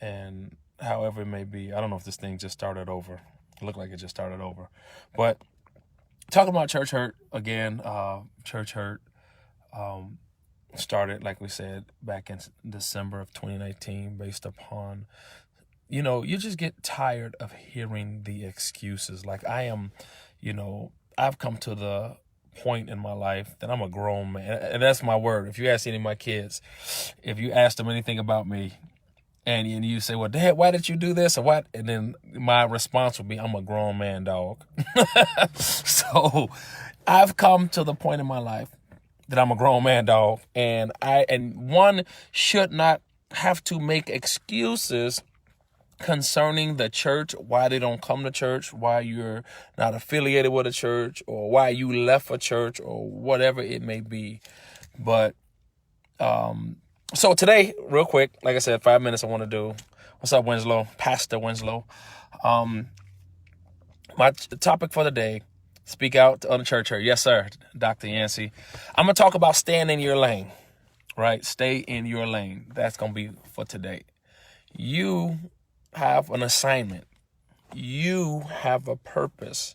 and however it may be. I don't know if this thing just started over. It looked like it just started over. But talking about church hurt again, church hurt started, like we said, back in December of 2019 based upon, you just get tired of hearing the excuses. Like I've come to the point in my life that I'm a grown man. And that's my word. If you ask any of my kids, if you ask them anything about me, and you say, well, Dad, why did you do this or what? And then my response would be, I'm a grown man, dog. So I've come to the point in my life that I'm a grown man, dog. And one should not have to make excuses concerning the church, why they don't come to church, why you're not affiliated with a church, or why you left a church, or whatever it may be. But so today, real quick, like I said, 5 minutes I want to do. What's up, Winslow? Pastor Winslow. My topic for the day, speak out on the church hurt. Yes, sir, Dr. Yancey. I'm going to talk about staying in your lane, right? Stay in your lane. That's going to be for today. You have an assignment. You have a purpose.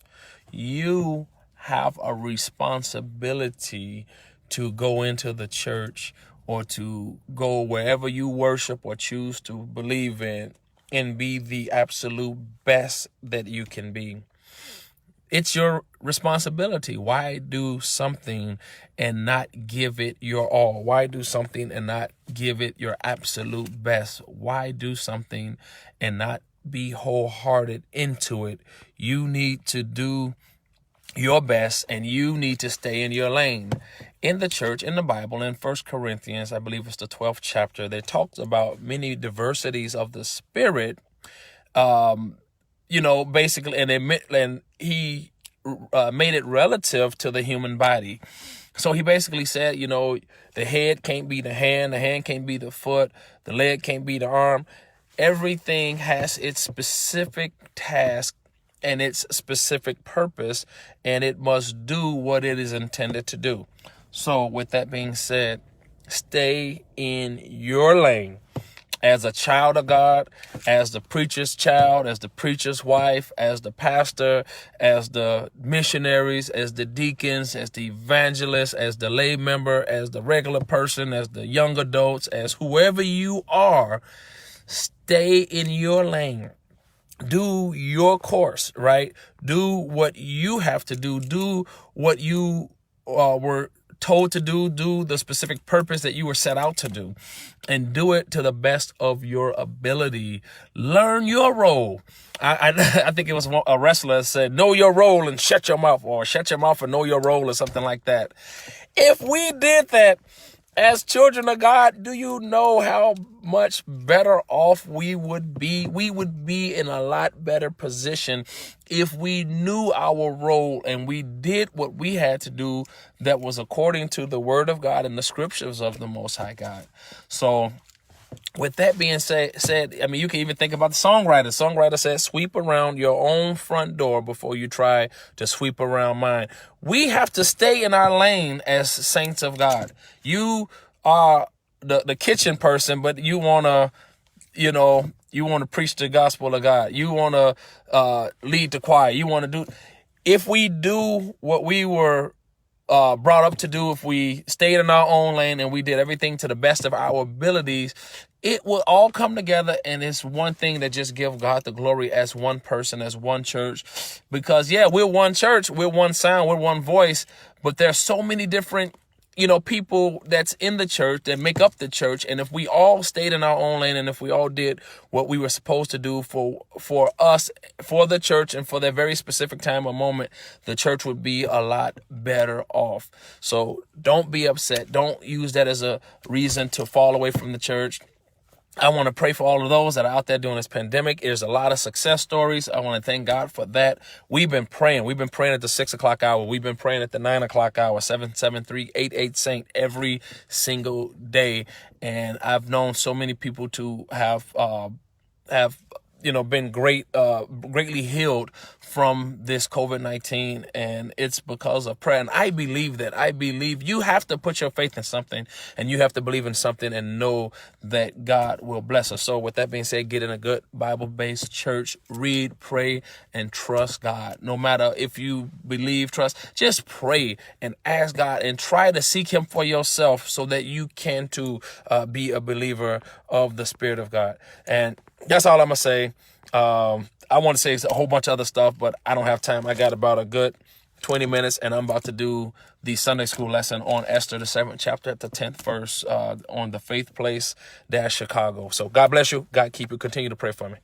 You have a responsibility to go into the church or to go wherever you worship or choose to believe in and be the absolute best that you can be. It's your responsibility. Why do something and not give it your all? Why do something and not give it your absolute best? Why do something and not be wholehearted into it? You need to do your best, and you need to stay in your lane. In the church, in the Bible, in 1 Corinthians, I believe it's the 12th chapter, they talks about many diversities of the Spirit, basically, and he made it relative to the human body. So he basically said, the head can't be the hand can't be the foot, the leg can't be the arm. Everything has its specific task and its specific purpose, and it must do what it is intended to do. So with that being said, stay in your lane. As a child of God, as the preacher's child, as the preacher's wife, as the pastor, as the missionaries, as the deacons, as the evangelists, as the lay member, as the regular person, as the young adults, as whoever you are, stay in your lane. Do your course, right? Do what you have to do. Do what you were told to do the specific purpose that you were set out to do, and do it to the best of your ability. Learn your role. I think it was a wrestler that said, know your role and shut your mouth, or shut your mouth and know your role, or something like that. If we did that as children of God, do you know how much better off we would be? We would be in a lot better position if we knew our role and we did what we had to do that was according to the word of God and the scriptures of the Most High God. So with that being said, I mean, you can even think about the songwriter. The songwriter said, sweep around your own front door before you try to sweep around mine. We have to stay in our lane as saints of God. You are the kitchen person, but you want to, you want to preach the gospel of God. You want to lead the choir. You want to do. If we do what we were brought up to do, if we stayed in our own lane and we did everything to the best of our abilities, it will all come together, and it's one thing that just give God the glory as one person, as one church. Because we're one church, we're one sound, we're one voice, but there's so many different people that's in the church that make up the church. And if we all stayed in our own lane, and if we all did what we were supposed to do for us, for the church, and for that very specific time or moment, the church would be a lot better off. So don't be upset. Don't use that as a reason to fall away from the church. I want to pray for all of those that are out there during this pandemic. There's a lot of success stories. I want to thank God for that. We've been praying. We've been praying at the 6 o'clock hour. We've been praying at the 9 o'clock hour, 773-88-SAINT every single day. And I've known so many people to have been greatly healed from this COVID-19, and it's because of prayer. And I believe that. I believe you have to put your faith in something, and you have to believe in something and know that God will bless us. So with that being said, get in a good Bible-based church, read, pray, and trust God. No matter if you believe, trust, just pray and ask God and try to seek him for yourself so that you can too be a believer of the Spirit of God. And that's all I'm going to say. I want to say a whole bunch of other stuff, but I don't have time. I got about a good 20 minutes, and I'm about to do the Sunday school lesson on Esther, the 7th chapter at the 10th verse on the Faith Place Chicago. So God bless you. God keep you. Continue to pray for me.